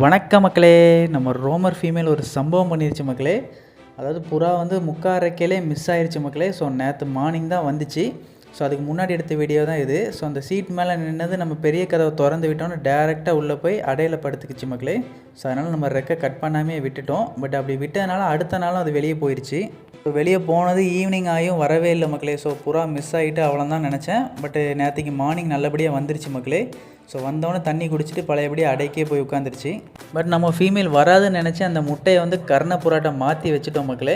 வணக்க மக்களே. நம்ம ரோமர் ஃபீமேல் ஒரு சம்பவம் பண்ணிருச்சு மக்களே. அதாவது புறா வந்து முக்கால் மிஸ் ஆயிடுச்சு மக்களே. ஸோ நேற்று மார்னிங் தான் வந்துச்சு. ஸோ அதுக்கு முன்னாடி எடுத்த வீடியோ தான் இது. ஸோ அந்த சீட் மேலே நின்னது நம்ம பெரிய கதவை திறந்து விட்டோன்னு டேரெக்டாக உள்ளே போய் அடையில் படுத்துக்குச்சு மக்களே. ஸோ அதனால் நம்ம ரெக்கை கட் பண்ணாமே விட்டுட்டோம். பட் அப்படி விட்டதுனால அடுத்த நாளும் அது வெளியே போயிடுச்சு. ஸோ வெளியே போனது ஈவினிங் ஆகியும் வரவே இல்லை மக்களே. ஸோ புறா மிஸ் ஆகிட்டு அவ்வளோதான் நினச்சேன். பட்டு நேற்றுக்கு மார்னிங் நல்லபடியாக வந்துருச்சு மக்களே. ஸோ வந்தோடனே தண்ணி குடிச்சிட்டு பழையபடி அடைக்கே போய் உட்காந்துருச்சு. பட் நம்ம ஃபீமேல் வராதுன்னு நினச்சி அந்த முட்டையை வந்து கர்ண புறாட்டை மாற்றி வச்சுட்டோம் மக்களே.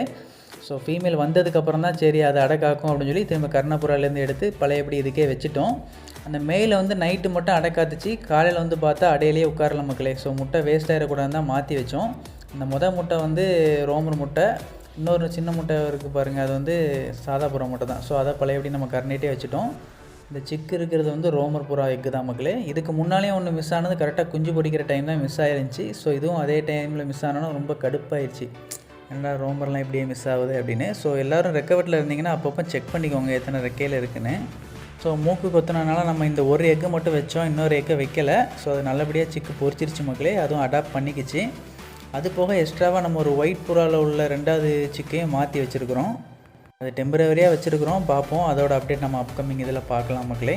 ஸோ ஃபீமேல் வந்ததுக்கப்புறம் தான் சரி அது அடை காக்கும் அப்படின்னு சொல்லி திரும்ப கர்ண புறாலேருந்து எடுத்து பழையபடி இதுக்கே வச்சுட்டோம். அந்த மேயில் வந்து நைட்டு மட்டும் அடை காத்துச்சு. காலையில் வந்து பார்த்தா அடையிலேயே உட்காரலாம் மக்களே. ஸோ முட்டை வேஸ்ட் ஆகிடக்கூடாது தான் மாற்றி வச்சோம். அந்த முட்டை வந்து ரோமர் முட்டை. இன்னொரு சின்ன முட்டை இருக்குது பாருங்கள், அது வந்து சாதா புறா முட்டை தான். ஸோ அதை பழையபடி நம்ம கர்ணிட்டே வச்சுட்டோம். இந்த சிக்கு இருக்கிறது வந்து ரோமர் புறா எக்கு தான் மக்களே. இதுக்கு முன்னாலேயும் ஒன்று மிஸ் ஆனது கரெக்டாக குஞ்சு பொடிக்கிற டைம் தான் மிஸ் ஆயிருந்துச்சு. ஸோ இதுவும் அதே டைமில் மிஸ் ஆனாலும் ரொம்ப கடுப்பாயிருச்சு. ஏன்னா ரோமர்லாம் இப்படியே மிஸ் ஆகுது அப்படின்னு. ஸோ எல்லோரும் ரெக்கவெட்டில் இருந்தீங்கன்னா அப்பப்போ செக் பண்ணிக்கோங்க எத்தனை ரெக்கையில் இருக்குன்னு. ஸோ மூக்கு கொத்துனனால நம்ம இந்த ஒரு எக்கு மட்டும் வச்சோம், இன்னொரு எக்கை வைக்கலை. ஸோ அது நல்லபடியாக சிக்கு பொரிச்சிருச்சு மக்களே. அதுவும் அடாப்ட் பண்ணிக்கிச்சு. அது போக எக்ஸ்ட்ராவாக நம்ம ஒரு ஒயிட் புறாவில் உள்ள 2வது சிக்கையும் மாற்றி வச்சுருக்குறோம். அது டெம்பரவரியாக வச்சுருக்குறோம். பார்ப்போம், அதோட அப்டேட் நம்ம அப்கமிங் இதில் பார்க்கலாம் மக்களே.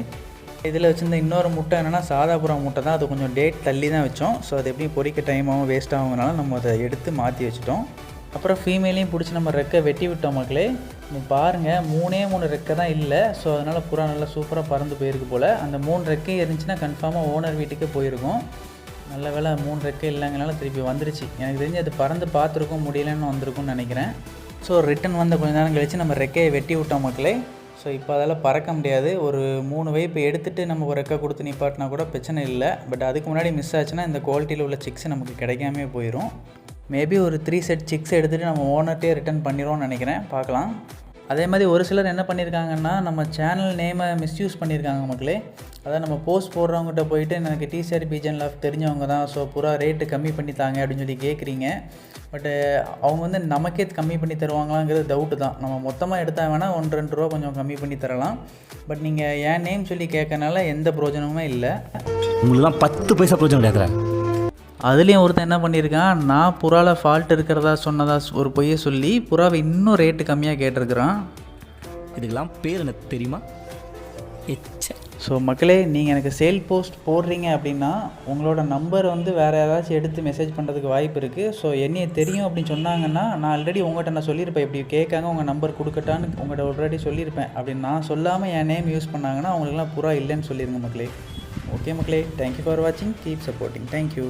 இதில் வச்சுருந்த இன்னொரு முட்டை என்னென்னா சாதா புறா முட்டை தான். அது கொஞ்சம் டேட் தள்ளி தான் வச்சோம். ஸோ அது எப்படியும் பொரிக்க டைம் ஆகும், வேஸ்ட் ஆகுங்கனால நம்ம அதை எடுத்து மாற்றி வச்சுட்டோம். அப்புறம் ஃபீமேலையும் பிடிச்சி நம்ம ரெக்கை வெட்டி விட்டோம் மக்களே. நீங்கள் பாருங்கள், 3 ரெக்கை தான் இல்லை. ஸோ அதனால் புறா நல்லா சூப்பராக பறந்து போயிருக்கு போல். அந்த 3 ரெக்கை இருந்துச்சுன்னா கன்ஃபார்மாக ஓனர் வீட்டுக்கே போயிருக்கும். நல்ல வேலை 3 ரெக்கை இல்லைங்கனால திருப்பி வந்துருச்சு. எனக்கு தெரிஞ்சு அது பறந்து பார்த்துருக்கும், முடியலன்னு வந்திருக்கும்னு நினைக்கிறேன். ஸோ ரிட்டன் வந்த கொஞ்ச நேரம் கழித்து நம்ம ரெக்கையை வெட்டி விட்டோம் மக்களே. ஸோ இப்போ அதால் பறக்க முடியாது. ஒரு 3 வைப்பு எடுத்துகிட்டு நம்ம ஒரு ரெக்கை கொடுத்து நிப்பாட்டினா கூட பிரச்சனை இல்லை. பட் அதுக்கு முன்னாடி மிஸ் ஆச்சுன்னா இந்த குவாலிட்டியில் உள்ள சிக்ஸ் நமக்கு கிடைக்காமே போயிடும். மேபி ஒரு 3 செட் சிக்ஸ் எடுத்துகிட்டு நம்ம ஓனர்ட்டே ரிட்டன் பண்ணிடுவோம்னு நினைக்கிறேன். பார்க்கலாம். அதே மாதிரி ஒரு சிலர் என்ன பண்ணியிருக்காங்கன்னா நம்ம சேனல் நேமை மிஸ்யூஸ் பண்ணியிருக்காங்க மக்களே. அதான் நம்ம போஸ்ட் போடுறவங்ககிட்ட போயிட்டு எனக்கு டிசிஆர் பீஜன் லாஃப் தெரிஞ்சவங்க தான், ஸோ புறா ரேட்டு கம்மி பண்ணி தாங்க அப்படின்னு சொல்லி கேட்குறீங்க. பட்டு அவங்க வந்து நமக்கே கம்மி பண்ணி தருவாங்களாங்கிறது டவுட்டு தான். நம்ம மொத்தமாக எடுத்தால் வேணால் 1-2 ரூபா கொஞ்சம் கம்மி பண்ணி தரலாம். பட் நீங்கள் என் நேம் சொல்லி கேட்கறனால எந்த பிரயோஜனமுமே இல்லை. உங்களுக்கு தான் 10 பைசா பிரயோஜனம் கிடையாது. அதுலேயும் ஒருத்தன் என்ன பண்ணியிருக்கான், நான் புறாவில் ஃபால்ட் இருக்கிறதா சொன்னதா ஒரு பொய்யை சொல்லி புறாவை இன்னும் ரேட்டு கம்மியாக கேட்டிருக்கிறான். இதுக்கெல்லாம் பேர் என்ன தெரியுமா? ஸோ மக்களே, நீங்கள் எனக்கு சேல் போஸ்ட் போடுறீங்க அப்படின்னா உங்களோட நம்பர் வந்து வேறு ஏதாச்சும் எடுத்து மெசேஜ் பண்ணுறதுக்கு வாய்ப்பு இருக்குது. ஸோ என்னைய தெரியும் அப்படின்னு சொன்னாங்கன்னா நான் ஆல்ரெடி உங்கள்கிட்ட நான் சொல்லியிருப்பேன். இப்படி கேட்காங்க உங்கள் நம்பர் கொடுக்கட்டான்னு உங்கள்கிட்ட ஆல்ரெடி சொல்லியிருப்பேன். அப்படி நான் சொல்லாமல் என் நேம் யூஸ் பண்ணாங்கன்னா அவங்களுக்குலாம் புறா இல்லைன்னு சொல்லிடுங்க மக்களே. ஓகே மக்களே, தேங்க்யூ ஃபார் வாட்சிங், கீப் சப்போர்ட்டிங். தேங்க்யூ.